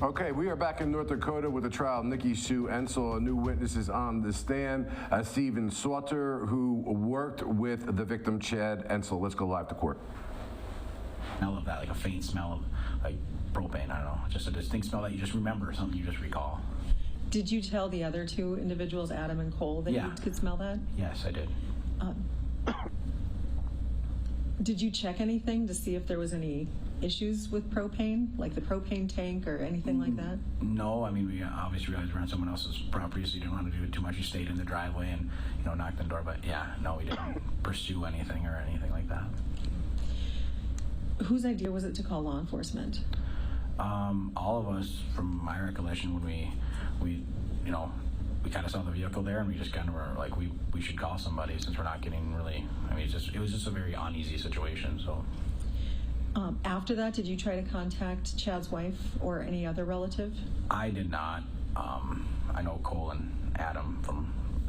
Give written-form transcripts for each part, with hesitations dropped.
Okay, we are back in North Dakota with the trial. Nikki Sue Entzel, new witnesses on the stand. Stephen Sauter, who worked with the victim, Chad Entzel. Let's go live to court. Smell of that, like a faint smell of like propane, I don't know, just a distinct smell that you just remember, something you just recall. Did you tell the other two individuals, Adam and Cole, that you could smell that? Yes, I did. Did you check anything to see if there was any issues with propane, like the propane tank or anything like that? No, I mean, we obviously realized we're on someone else's property, so you didn't want to do it too much. You stayed in the driveway and, you know, knocked on the door, but yeah, no, we didn't pursue anything or anything like that. Whose idea was it to call law enforcement? All of us, from my recollection, when we you know, we kind of saw the vehicle there and we just kind of were like, we should call somebody since we're not getting really, I mean, it was just a very uneasy situation, so. After that, did you try to contact Chad's wife or any other relative? I did not. I know Cole and Adam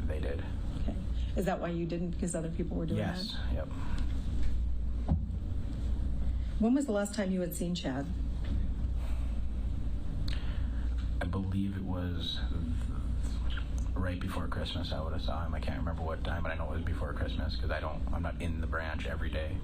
they did. Okay. Is that why you didn't, because other people were doing that? Yes, yep. When was the last time you had seen Chad? I believe it was right before Christmas. I would have saw him. I can't remember what time, but I know it was before Christmas because I'm not in the branch every day.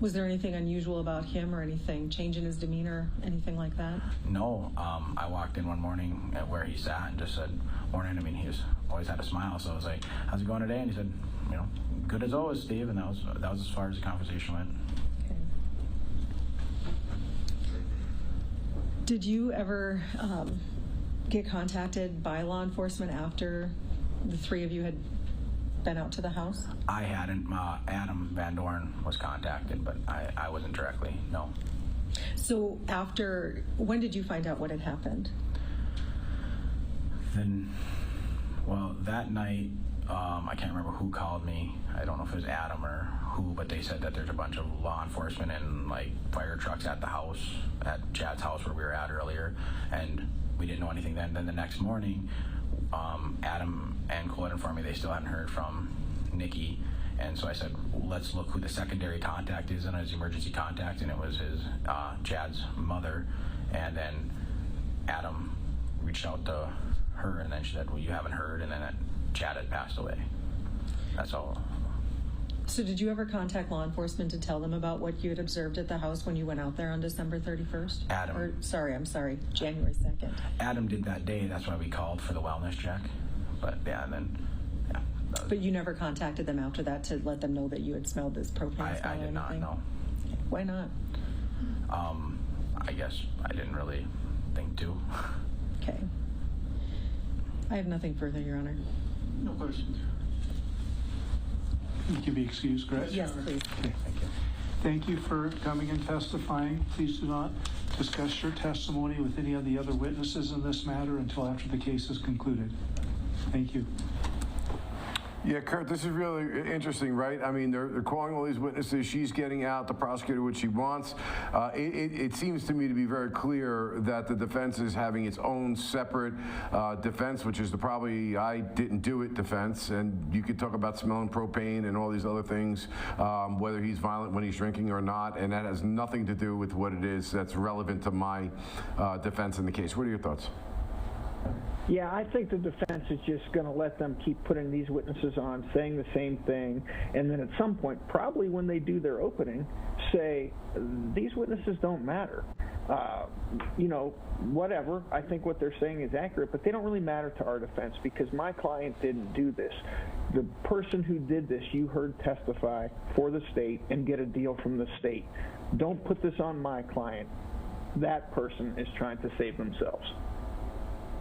Was there anything unusual about him or anything, change in his demeanor, anything like that? No. I walked in one morning at where he sat and just said, morning. I mean, he's always had a smile, so I was like, how's it going today? And he said, you know, good as always, Steve. And that was as far as the conversation went. Okay. Did you ever get contacted by law enforcement after the three of you had been out to the house? I hadn't. Adam Van Dorn was contacted, but I wasn't directly, no. So when did you find out what had happened? Then, well, that night, I can't remember who called me. I don't know if it was Adam or who, but they said that there's a bunch of law enforcement and like fire trucks at the house, at Chad's house where we were at earlier, and we didn't know anything then. Then the next morning, Adam and Cole informed me they still hadn't heard from Nikki, and so I said, let's look who the secondary contact is and his emergency contact, and it was his Chad's mother. And then Adam reached out to her, and then she said, well, you haven't heard, and then Chad had passed away. That's all. So did you ever contact law enforcement to tell them about what you had observed at the house when you went out there on December 31st? I'm sorry, January 2nd. Adam did that day. That's why we called for the wellness check. But yeah, and then, yeah. But you never contacted them after that to let them know that you had smelled this propane smell or anything? I did not, no. Why not? I guess I didn't really think to. Okay. I have nothing further, Your Honor. No questions. You can be excused, correct? Yes, please. Okay. Thank you. Thank you for coming and testifying. Please do not discuss your testimony with any of the other witnesses in this matter until after the case is concluded. Thank you. Yeah, Kurt, this is really interesting, right? I mean, they're calling all these witnesses. She's getting out, the prosecutor what she wants. It seems to me to be very clear that the defense is having its own separate defense, which is the probably I didn't do it defense. And you could talk about smelling propane and all these other things, whether he's violent when he's drinking or not, and that has nothing to do with what it is that's relevant to my defense in the case. What are your thoughts? Yeah, I think the defense is just going to let them keep putting these witnesses on, saying the same thing, and then at some point, probably when they do their opening, say, these witnesses don't matter. You know, whatever. I think what they're saying is accurate, but they don't really matter to our defense because my client didn't do this. The person who did this, you heard testify for the state and get a deal from the state. Don't put this on my client. That person is trying to save themselves.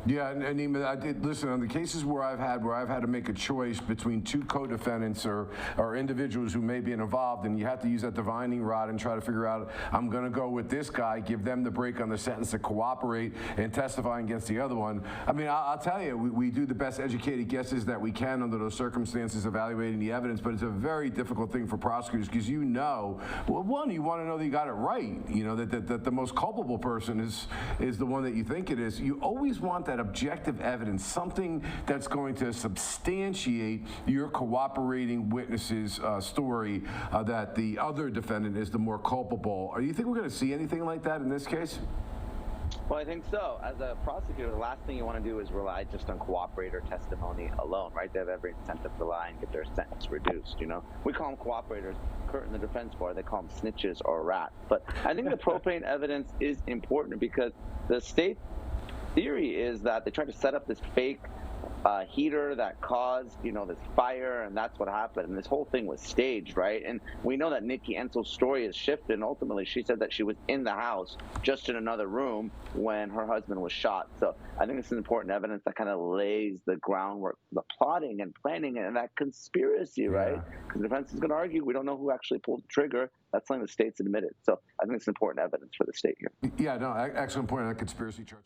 Yeah, and I did listen on the cases where I've had to make a choice between two co-defendants or individuals who may be involved, and you have to use that divining rod and try to figure out, I'm going to go with this guy, give them the break on the sentence to cooperate and testify against the other one. I mean, I'll tell you, we do the best educated guesses that we can under those circumstances, evaluating the evidence, but it's a very difficult thing for prosecutors because you know, well, one, you want to know that you got it right, you know, that the most culpable person is the one that you think it is. You always want that objective evidence, something that's going to substantiate your cooperating witness's story that the other defendant is the more culpable. Do you think we're going to see anything like that in this case? Well, I think so. As a prosecutor, the last thing you want to do is rely just on cooperator testimony alone, right? They have every incentive to lie and get their sentence reduced, you know? We call them cooperators. Kurt in the defense bar, they call them snitches or rats. But I think the propane evidence is important because the state theory is that they tried to set up this fake heater that caused, you know, this fire, and that's what happened. And this whole thing was staged, right? And we know that Nikki Entzel's story has shifted, and ultimately she said that she was in the house, just in another room, when her husband was shot. So I think this is important evidence that kind of lays the groundwork, the plotting and planning and that conspiracy, right? Because the defense is going to argue we don't know who actually pulled the trigger. That's something the state's admitted. So I think it's important evidence for the state here. Yeah, no, excellent point on that conspiracy charge.